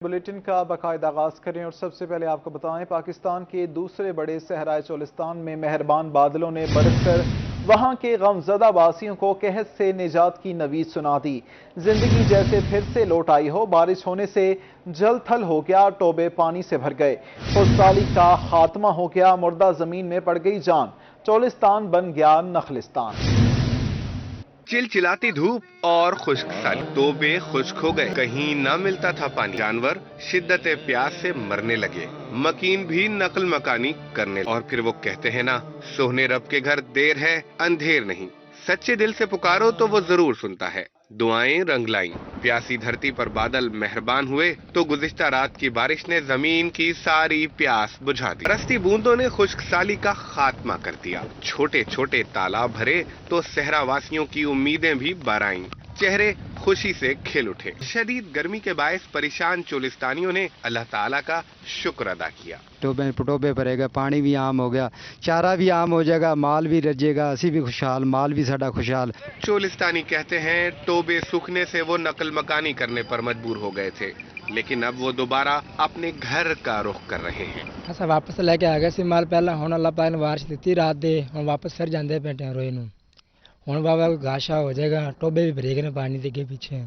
Bulletin کا باقاعدہ آغاز کریں اور سب سے پہلے آپ کو بتائیں پاکستان کے دوسرے بڑے صحرائے چولستان میں مہربان بادلوں نے برس کر وہاں کے غم زدہ باسیوں کو قحط سے نجات کی نوید سنا دی۔ زندگی جیسے پھر سے لوٹ آئی ہو، بارش ہونے سے جل تھل ہو گیا، ٹوبے پانی سے بھر گئے، خشکسالی کا خاتمہ ہو گیا، مردہ زمین میں پڑ گئی جان، چولستان بن گیا نخلستان۔ چلچلاتی دھوپ اور خشک سالی، توبے خشک ہو گئے، کہیں نہ ملتا تھا پانی، جانور شدت پیاس سے مرنے لگے، مکین بھی نقل مکانی کرنے، اور پھر وہ کہتے ہیں نا، سوہنے رب کے گھر دیر ہے اندھیر نہیں، سچے دل سے پکارو تو وہ ضرور سنتا ہے۔ دعائیں رنگ لائیں، پیاسی دھرتی پر بادل مہربان ہوئے تو گزشتہ رات کی بارش نے زمین کی ساری پیاس بجھا دی، برستی بوندوں نے خشک سالی کا خاتمہ کر دیا، چھوٹے چھوٹے تالاب بھرے تو صحرا واسیوں کی امیدیں بھی برآئیں، چہرے خوشی سے کھل اٹھے۔ شدید گرمی کے باعث پریشان چولستانیوں نے اللہ تعالیٰ کا شکر ادا کیا۔ ٹوبے بھرے گا، پانی بھی عام ہو گیا، چارہ بھی عام ہو جائے گا، مال بھی رجے گا، اسی بھی خوشحال، مال بھی ساڈا خوشحال۔ چولستانی کہتے ہیں ٹوبے سوکھنے سے وہ نقل مکانی کرنے پر مجبور ہو گئے تھے، لیکن اب وہ دوبارہ اپنے گھر کا رخ کر رہے ہیں۔ اصا واپس لے کے آ گئے سی مال، پہلا ہوں اللہ پاک نے بارش دیتی رات دے، ہوں واپس پھر جاندے بیٹھے روئے نو، ہوں بابا گھاشا ہو جائے گا، ٹوبے بھی بھرے گئے پانی دے کے پیچھے۔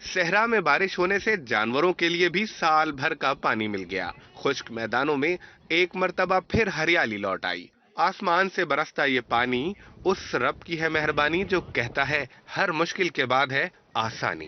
صحرا میں بارش ہونے سے جانوروں کے لیے بھی سال بھر کا پانی مل گیا، خشک میدانوں میں ایک مرتبہ پھر ہریالی لوٹ آئی، آسمان سے برستا یہ پانی اس رب کی ہے مہربانی جو کہتا ہے ہر مشکل کے بعد ہے آسانی۔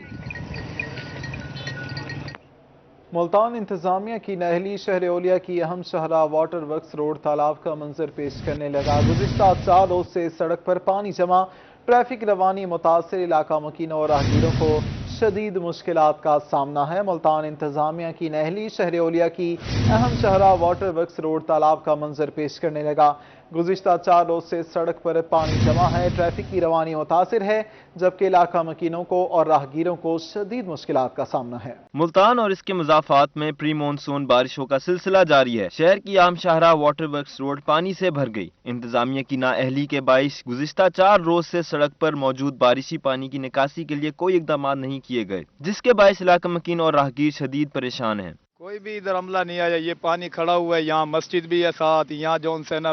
ملتان انتظامیہ کی نااہلی شہر اولیا کی اہم شاہراہ واٹر ورکس روڈ تالاب کا منظر پیش کرنے لگا۔ گزشتہ 4 روز سے سڑک پر پانی جمع، ٹریفک روانی متاثر، علاقہ مکینوں اور راہگیروں کو شدید مشکلات کا سامنا ہے۔ ملتان انتظامیہ کی نااہلی شہر اولیا کی اہم شاہراہ واٹر ورکس روڈ تالاب کا منظر پیش کرنے لگا۔ گزشتہ 4 روز سے سڑک پر پانی جمع ہے، ٹریفک کی روانی متاثر ہے، جبکہ علاقہ مکینوں کو اور راہگیروں کو شدید مشکلات کا سامنا ہے۔ ملتان اور اس کے مضافات میں پری مونسون بارشوں کا سلسلہ جاری ہے۔ شہر کی عام شاہراہ واٹر ورکس روڈ پانی سے بھر گئی۔ انتظامیہ کی نااہلی کے باعث گزشتہ 4 روز سے سڑک پر موجود بارشی پانی کی نکاسی کے لیے کوئی اقدامات نہیں کیے گئے، جس کے باعث علاقہ مکین اور راہگیر شدید پریشان ہیں۔ کوئی بھی ادھر عملہ نہیں آیا، یہ پانی کھڑا ہوا ہے، یہاں مسجد بھی ہے ساتھ، یہاں جو ان سے نا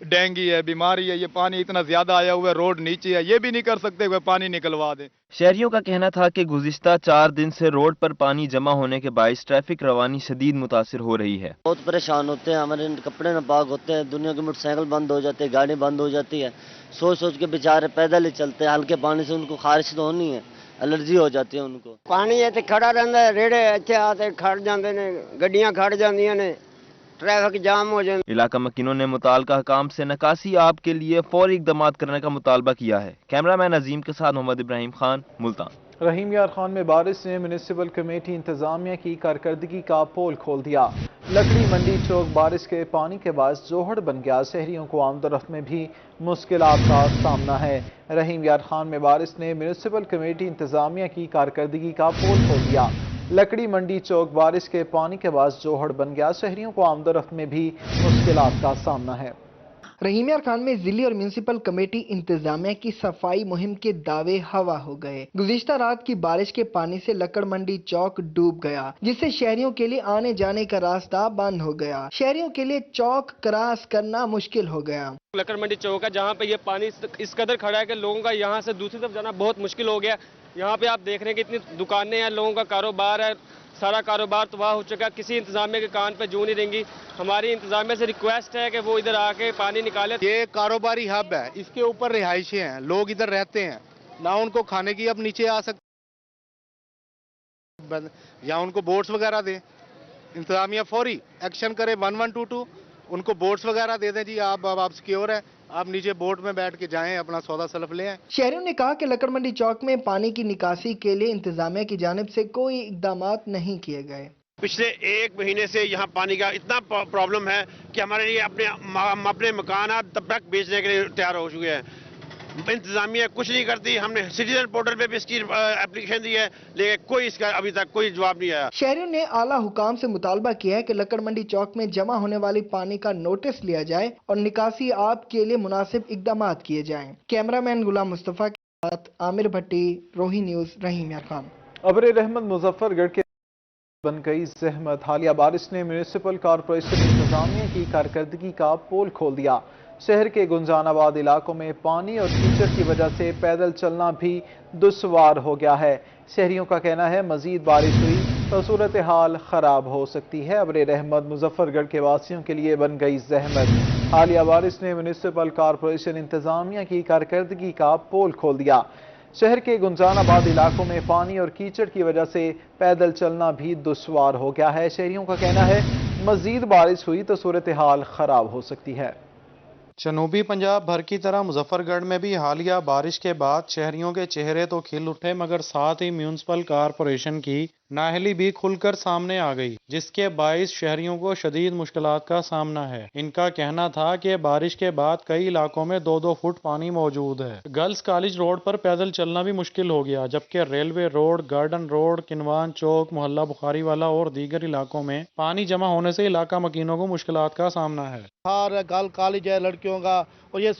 ڈینگی ہے، بیماری ہے، یہ پانی اتنا زیادہ آیا ہوا ہے، روڈ نیچے ہے، یہ بھی نہیں کر سکتے کہ پانی نکلوا دیں۔ شہریوں کا کہنا تھا کہ گزشتہ 4 دن سے روڈ پر پانی جمع ہونے کے باعث ٹریفک روانی شدید متاثر ہو رہی ہے۔ بہت پریشان ہوتے ہیں، ہمارے کپڑے ناپاک ہوتے ہیں، دنیا کی موٹر سائیکل بند ہو جاتی ہے، گاڑی بند ہو جاتی ہے، سوچ کے بیچارے پیدل ہی چلتے ہیں، ہلکے پانی سے ان کو خارش تو ہونی ہے، الرجی ہو جاتی ہے ان کو۔ پانی اتنے کھڑا رہتا ہے، ریڑے اتنے آتے کھڑ جاندے نے، گڈیاں کھڑ جاندیاں نے، ٹریفک جام ہو جاتا۔ علاقہ مکینوں نے متعلقہ حکام سے نکاسی آب کے لیے فوری اقدامات کرنے کا مطالبہ کیا ہے۔ کیمرہ مین عظیم کے ساتھ محمد ابراہیم خان، ملتان۔ رحیم یار خان میں بارش نے میونسپل کمیٹی انتظامیہ کی کارکردگی کا پول کھول دیا۔ لکڑی منڈی چوک بارش کے پانی کے باعث جوہڑ بن گیا، شہریوں کو آمد و رفت میں بھی مشکلات کا سامنا ہے۔ رحیم یار خان میں بارش نے میونسپل کمیٹی انتظامیہ کی کارکردگی کا پول کھول دیا۔ لکڑی منڈی چوک بارش کے پانی کے باعث جوہڑ بن گیا، شہریوں کو آمد و رفت میں بھی مشکلات کا سامنا ہے۔ رحیم یار خان میں ضلعی اور میونسپل کمیٹی انتظامیہ کی صفائی مہم کے دعوے ہوا ہو گئے۔ گزشتہ رات کی بارش کے پانی سے لکڑ منڈی چوک ڈوب گیا، جس سے شہریوں کے لیے آنے جانے کا راستہ بند ہو گیا۔ شہریوں کے لیے چوک کراس کرنا مشکل ہو گیا۔ لکڑ منڈی چوک ہے جہاں پہ یہ پانی اس قدر کھڑا ہے کہ لوگوں کا یہاں سے دوسری طرف جانا بہت مشکل ہو گیا۔ یہاں پہ آپ دیکھ رہے ہیں کہ اتنی دکانیں ہیں، لوگوں کا کاروبار ہے، سارا کاروبار تباہ ہو چکا ہے، کسی انتظامیہ کے کان پہ جوں نہیں دیں گی۔ ہماری انتظامیہ سے ریکویسٹ ہے کہ وہ ادھر آ کے پانی نکالے۔ یہ کاروباری ہب ہے، اس کے اوپر رہائشیں ہیں، لوگ ادھر رہتے ہیں، نہ ان کو کھانے کی اب نیچے آ سکتے یا ان کو بورڈز وغیرہ دیں، انتظامیہ فوری ایکشن کرے، 1122 ان کو بورڈز وغیرہ دے دیں، جی آپ سیکیور ہیں، آپ نیچے بورڈ میں بیٹھ کے جائیں، اپنا سودا سلف لے آئیں۔ شہریوں نے کہا کہ لکڑ منڈی چوک میں پانی کی نکاسی کے لیے انتظامیہ کی جانب سے کوئی اقدامات نہیں کیے گئے۔ پچھلے 1 مہینے سے یہاں پانی کا اتنا پرابلم ہے کہ ہمارے لیے اپنے مکانات تب تک بیچنے کے لیے تیار ہو چکے ہیں۔ انتظامیہ کچھ نہیں کرتی، ہم نے سٹیزن پورٹل پہ بھی اس کی اپلیکیشن دی ہے، لیکن کوئی اس کا ابھی تک کوئی جواب نہیں آیا۔ شہریوں نے اعلیٰ حکام سے مطالبہ کیا ہے کہ لکڑ منڈی چوک میں جمع ہونے والی پانی کا نوٹس لیا جائے اور نکاسی آب کے لیے مناسب اقدامات کیے جائیں۔ کیمرہ مین غلام مصطفیٰ کے ساتھ عامر بھٹی، روہی نیوز، رحیم یار خان۔ ابر رحمت مظفر گڑھ کے بن گئی زحمت، حالیہ بارش نے میونسپل کارپوریشن انتظامیہ کی کارکردگی کا پول کھول دیا۔ شہر کے گنجان آباد علاقوں میں پانی اور کیچڑ کی وجہ سے پیدل چلنا بھی دشوار ہو گیا ہے۔ شہریوں کا کہنا ہے مزید بارش ہوئی تو صورتحال خراب ہو سکتی ہے۔ ابر رحمت مظفر گڑھ کے واسیوں کے لیے بن گئی زحمت، حالیہ بارش نے میونسپل کارپوریشن انتظامیہ کی کارکردگی کا پول کھول دیا۔ شہر کے گنجان آباد علاقوں میں پانی اور کیچڑ کی وجہ سے پیدل چلنا بھی دشوار ہو گیا ہے۔ شہریوں کا کہنا ہے مزید بارش ہوئی تو صورتحال خراب ہو سکتی ہے۔ جنوبی پنجاب بھر کی طرح مظفر گڑھ میں بھی حالیہ بارش کے بعد شہریوں کے چہرے تو کھل اٹھے، مگر ساتھ ہی میونسپل کارپوریشن کی نااہلی بھی کھل کر سامنے آ گئی، جس کے باعث شہریوں کو شدید مشکلات کا سامنا ہے۔ ان کا کہنا تھا کہ بارش کے بعد کئی علاقوں میں 2-2 فٹ پانی موجود ہے۔ گرلز کالج روڈ پر پیدل چلنا بھی مشکل ہو گیا، جبکہ ریلوے روڈ، گارڈن روڈ، کنوان چوک، محلہ بخاری والا اور دیگر علاقوں میں پانی جمع ہونے سے علاقہ مکینوں کو مشکلات کا سامنا ہے۔ گرل کالج ہے لڑکیوں کا، اور یہ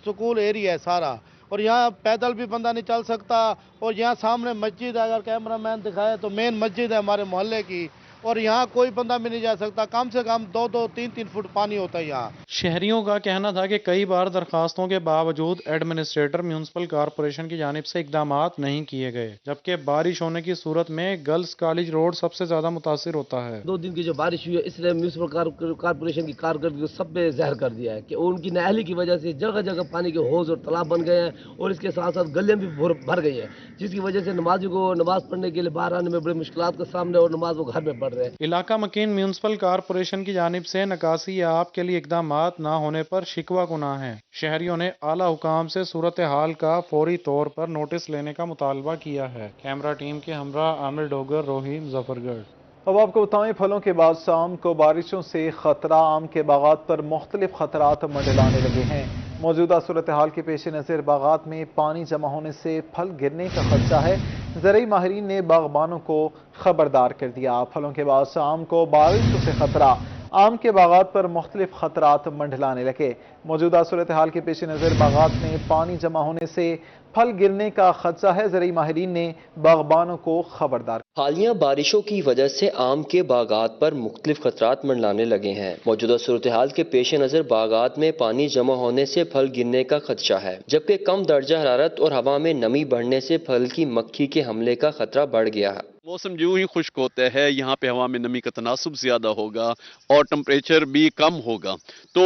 سکول ایریا ہے سارا، اور یہاں پیدل بھی بندہ نہیں چل سکتا، اور یہاں سامنے مسجد ہے، اگر کیمرہ مین دکھائے تو مین مسجد ہے ہمارے محلے کی، اور یہاں کوئی بندہ بھی نہیں جا سکتا، کم سے کم 2-3 فٹ پانی ہوتا ہے یہاں۔ شہریوں کا کہنا تھا کہ کئی بار درخواستوں کے باوجود ایڈمنسٹریٹر میونسپل کارپوریشن کی جانب سے اقدامات نہیں کیے گئے، جبکہ بارش ہونے کی صورت میں گرلز کالج روڈ سب سے زیادہ متاثر ہوتا ہے۔ 2 دن کی جو بارش ہوئی ہے اس نے میونسپل کارپوریشن کی کارکردگی کو سب پہ زہر کر دیا ہے، کہ ان کی نااہلی کی وجہ سے جگہ جگہ پانی کے حوض اور تالاب بن گئے ہیں، اور اس کے ساتھ ساتھ گلیاں بھی بھر گئی ہیں، جس کی وجہ سے نمازی کو نماز پڑھنے کے لیے باہر آنے میں بڑی مشکلات کا سامنا، اور نماز وہ گھر میں پڑھ رہے ہیں۔ علاقہ مکین میونسپل کارپوریشن کی جانب سے نکاسی آب کے لیے اقدامات نہ ہونے پر شکوہ کناں ہیں۔ شہریوں نے اعلیٰ حکام سے صورتحال کا فوری طور پر نوٹس لینے کا مطالبہ کیا ہے۔ کیمرہ ٹیم کے ہمراہ عامر ڈوگر، روہی، مظفر گڑھ۔ اب آپ کو بتائیں پھلوں کے بعد شام کو بارشوں سے خطرہ، آم کے باغات پر مختلف خطرات منڈلانے لگے ہیں۔ موجودہ صورتحال کے پیش نظر باغات میں پانی جمع ہونے سے پھل گرنے کا خدشہ ہے۔ زرعی ماہرین نے باغبانوں کو خبردار کر دیا۔ پھلوں کے بعد شام کو بارشوں سے خطرہ، آم کے باغات پر مختلف خطرات منڈلانے لگے۔ موجودہ صورتحال کے پیش نظر باغات میں پانی جمع ہونے سے پھل گرنے کا خدشہ ہے۔ زرعی ماہرین نے باغبانوں کو خبردار۔ حالیہ بارشوں کی وجہ سے آم کے باغات پر مختلف خطرات منڈلانے لگے ہیں۔ موجودہ صورتحال کے پیش نظر باغات میں پانی جمع ہونے سے پھل گرنے کا خدشہ ہے، جبکہ کم درجہ حرارت اور ہوا میں نمی بڑھنے سے پھل کی مکھی کے حملے کا خطرہ بڑھ گیا ہے۔ موسم جو ہی خشک ہوتا ہے، یہاں پہ ہوا میں نمی کا تناسب زیادہ ہوگا اور ٹمپریچر بھی کم ہوگا، تو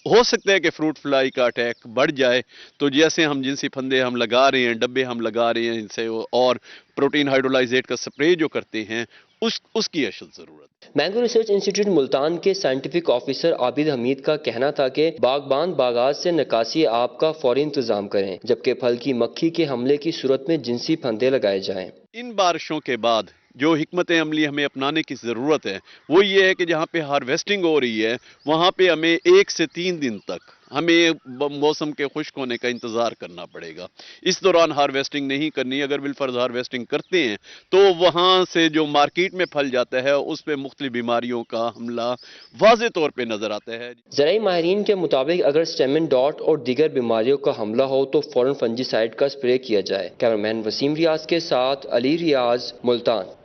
ہو سکتا ہے کہ فروٹ فلائی کا اٹیک بڑھ جائے۔ تو جیسے ہم جنسی پھندے ہم لگا رہے ہیں، ڈبے ہم لگا رہے ہیں ان سے، اور پروٹین ہائیڈرولائزیٹ کا سپرے جو کرتے ہیں، اس کی اشد ضرورت۔ مینگو ریسرچ انسٹی ٹیوٹ ملتان کے سائنٹیفک آفیسر عابد حمید کا کہنا تھا کہ باغبان باغات سے نکاسی آب کا فوری انتظام کریں، جبکہ پھل کی مکھی کے حملے کی صورت میں جنسی پھندے لگائے جائیں۔ ان بارشوں کے بعد جو حکمت عملی ہمیں اپنانے کی ضرورت ہے وہ یہ ہے کہ جہاں پہ ہارویسٹنگ ہو رہی ہے وہاں پہ ہمیں 1 سے 3 دن تک ہمیں موسم کے خشک ہونے کا انتظار کرنا پڑے گا۔ اس دوران ہارویسٹنگ نہیں کرنی۔ اگر بالفرض ہارویسٹنگ کرتے ہیں تو وہاں سے جو مارکیٹ میں پھل جاتا ہے اس پہ مختلف بیماریوں کا حملہ واضح طور پہ نظر آتا ہے۔ زرعی ماہرین کے مطابق اگر سٹیمن ڈاٹ اور دیگر بیماریوں کا حملہ ہو تو فوراً فنجی سائیڈ کا سپرے کیا جائے۔ کیمرامین وسیم ریاض کے ساتھ علی ریاض، ملتان۔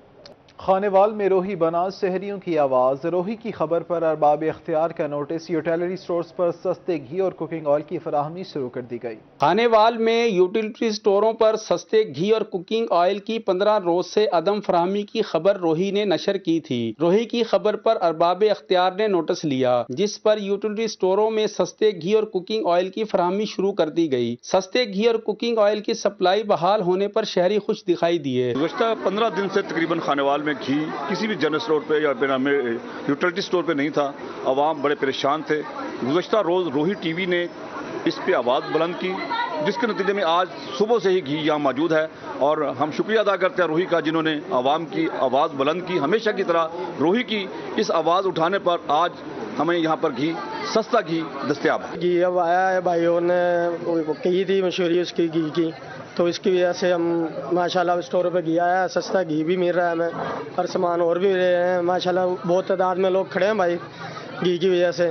خانیوال میں روہی بناس شہریوں کی آواز۔ روہی کی خبر پر ارباب اختیار کا نوٹس، یوٹیلیٹی سٹورز پر سستے گھی اور کوکنگ آئل کی فراہمی شروع کر دی گئی۔ خانیوال میں یوٹیلیٹی سٹوروں پر سستے گھی اور کوکنگ آئل کی 15 روز سے عدم فراہمی کی خبر روہی نے نشر کی تھی۔ روہی کی خبر پر ارباب اختیار نے نوٹس لیا، جس پر یوٹیلیٹی سٹوروں میں سستے گھی اور کوکنگ آئل کی فراہمی شروع کر دی گئی۔ سستے گھی اور کوکنگ آئل کی سپلائی بحال ہونے پر شہری خوش دکھائی دیے۔ گزشتہ 15 دن سے تقریباً خانیوال میں گھی کسی بھی جنرل اسٹور پہ یا یوٹیلیٹی اسٹور پہ نہیں تھا، عوام بڑے پریشان تھے۔ گزشتہ روز روہی ٹی وی نے اس پہ آواز بلند کی، جس کے نتیجے میں آج صبح سے ہی گھی یہاں موجود ہے، اور ہم شکریہ ادا کرتے ہیں روہی کا جنہوں نے عوام کی آواز بلند کی۔ ہمیشہ کی طرح روہی کی اس آواز اٹھانے پر آج ہمیں یہاں پر گھی، سستا گھی دستیاب ہے۔ گھی اب آیا ہے، بھائیوں نے کہی تھی مشہوری اس کی گھی کی، تو اس کی وجہ سے ہم ماشاءاللہ اسٹور پہ گھی آیا ہے، سستا گھی بھی مل رہا ہے ہمیں، اور سامان اور بھی مل رہے ہیں۔ ماشاءاللہ بہت تعداد میں لوگ کھڑے ہیں بھائی گھی کی وجہ سے،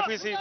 FEC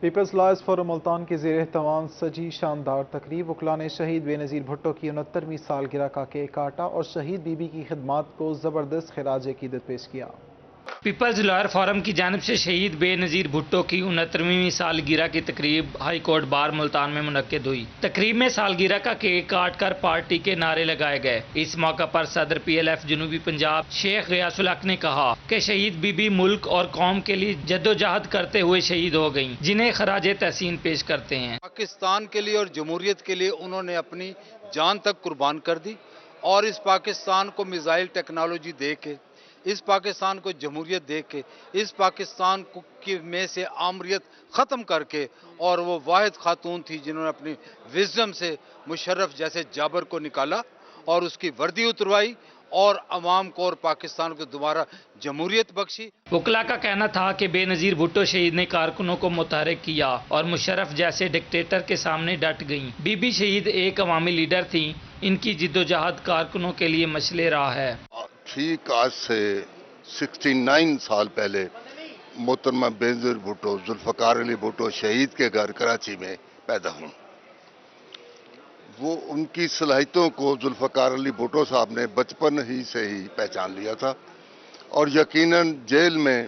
پیپلز لائز فورم ملتان کے زیر اہتمام سجی شاندار تقریب وکلاء نے شہید بے نظیر بھٹو کی 69ویں سالگرہ کا کیک کاٹا اور شہید بی بی کی خدمات کو زبردست خراج عقیدت پیش کیا۔ پیپلز لائر فورم کی جانب سے شہید بے نظیر بھٹو کی 69ویں سالگرہ کی تقریب ہائی کورٹ بار ملتان میں منعقد ہوئی۔ تقریب میں سالگرہ کا کیک کاٹ کر پارٹی کے نعرے لگائے گئے۔ اس موقع پر صدر PLF جنوبی پنجاب شیخ غیاث الحق نے کہا کہ شہید بی بی ملک اور قوم کے لیے جدوجہد کرتے ہوئے شہید ہو گئیں، جنہیں خراج تحسین پیش کرتے ہیں۔ پاکستان کے لیے اور جمہوریت کے لیے انہوں نے اپنی جان تک قربان کر دی اور اس پاکستان کو میزائل ٹیکنالوجی دے کے، اس پاکستان کو جمہوریت دے کے، اس پاکستان میں سے آمریت ختم کر کے، اور وہ واحد خاتون تھی جنہوں نے اپنی وزڈم سے مشرف جیسے جابر کو نکالا اور اس کی وردی اتروائی اور عوام کو اور پاکستان کو دوبارہ جمہوریت بخشی۔ وکلاء کا کہنا تھا کہ بے نظیر بھٹو شہید نے کارکنوں کو متحرک کیا اور مشرف جیسے ڈکٹیٹر کے سامنے ڈٹ گئیں۔ بی بی شہید ایک عوامی لیڈر تھیں، ان کی جدوجہد کارکنوں کے لیے مشعل راہ ہے۔ ٹھیک آج سے 69 سال پہلے محترمہ بے نظیر بھٹو ذوالفقار علی بھٹو شہید کے گھر کراچی میں پیدا ہوں۔ وہ ان کی صلاحیتوں کو ذوالفقار علی بھٹو صاحب نے بچپن ہی سے ہی پہچان لیا تھا اور یقیناً جیل میں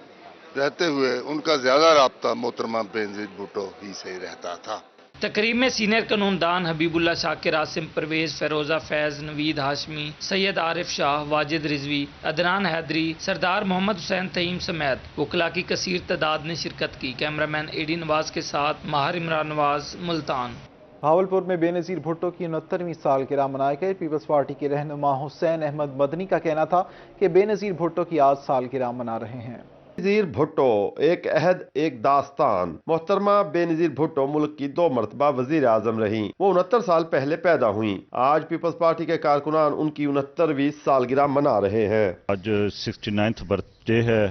رہتے ہوئے ان کا زیادہ رابطہ محترمہ بے نظیر بھٹو ہی سے رہتا تھا۔ تقریب میں سینئر قانون دان حبیب اللہ شاکر، عاصم پرویز، فیروزہ فیض، نوید ہاشمی، سید عارف شاہ، واجد رضوی، عدنان حیدری، سردار محمد حسین تھیم سمیت وکلاء کی کثیر تعداد نے شرکت کی۔ کیمرامین AD نواز کے ساتھ ماہر عمران نواز، ملتان۔ بھاولپور میں بے نظیر بھٹو کی 69ویں سالگرہ منائے گئے۔ پیپلز پارٹی کے رہنما حسین احمد مدنی کا کہنا تھا کہ بے نظیر بھٹو کی آج سالگرہ منا رہے ہیں۔ بے نظیر بھٹو ایک عہد ایک داستان۔ محترمہ بے نظیر بھٹو ملک کی 2 مرتبہ وزیر اعظم رہیں۔ وہ 69 سال پہلے پیدا ہوئیں۔ آج پیپلز پارٹی کے کارکنان ان کی 69ویں سالگرہ منا رہے ہیں۔ آج 69th برتھ ڈے ہے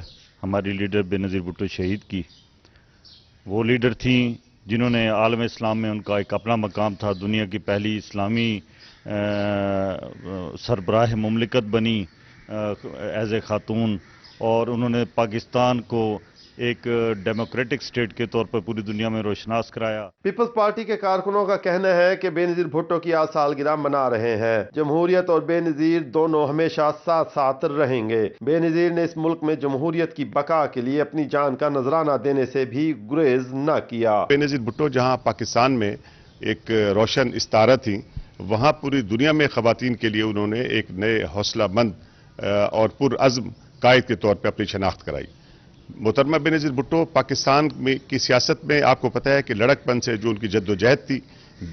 ہماری لیڈر بے نظیر بھٹو شہید کی۔ وہ لیڈر تھیں جنہوں نے عالم اسلام میں ان کا ایک اپنا مقام تھا۔ دنیا کی پہلی اسلامی سربراہ مملکت بنی ایز اے خاتون، اور انہوں نے پاکستان کو ایک ڈیموکریٹک سٹیٹ کے طور پر پوری دنیا میں روشناس کرایا۔ پیپلز پارٹی کے کارکنوں کا کہنا ہے کہ بے نظیر بھٹو کی آج سالگرہ منا رہے ہیں۔ جمہوریت اور بے نظیر دونوں ہمیشہ ساتھ ساتھ رہیں گے۔ بے نظیر نے اس ملک میں جمہوریت کی بقا کے لیے اپنی جان کا نذرانہ دینے سے بھی گریز نہ کیا۔ بے نظیر بھٹو جہاں پاکستان میں ایک روشن استارہ تھیں، وہاں پوری دنیا میں خواتین کے لیے انہوں نے ایک نئے حوصلہ مند اور پرعزم قائد کے طور پہ اپنی شناخت کرائی۔ محترمہ بے نظیر بھٹو پاکستان میں کی سیاست میں آپ کو پتہ ہے کہ لڑکپن سے جو ان کی جدوجہد تھی،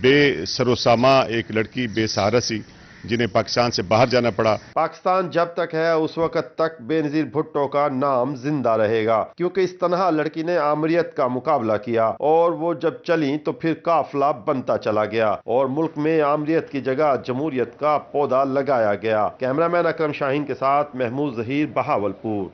بے سر و ساما ایک لڑکی، بے سہارا سی، جنہیں پاکستان سے باہر جانا پڑا۔ پاکستان جب تک ہے اس وقت تک بے نظیر بھٹو کا نام زندہ رہے گا، کیونکہ اس تنہا لڑکی نے آمریت کا مقابلہ کیا اور وہ جب چلیں تو پھر قافلہ بنتا چلا گیا اور ملک میں آمریت کی جگہ جمہوریت کا پودا لگایا گیا۔ کیمرامین اکرم شاہین کے ساتھ محمود ظہیر، بہاولپور۔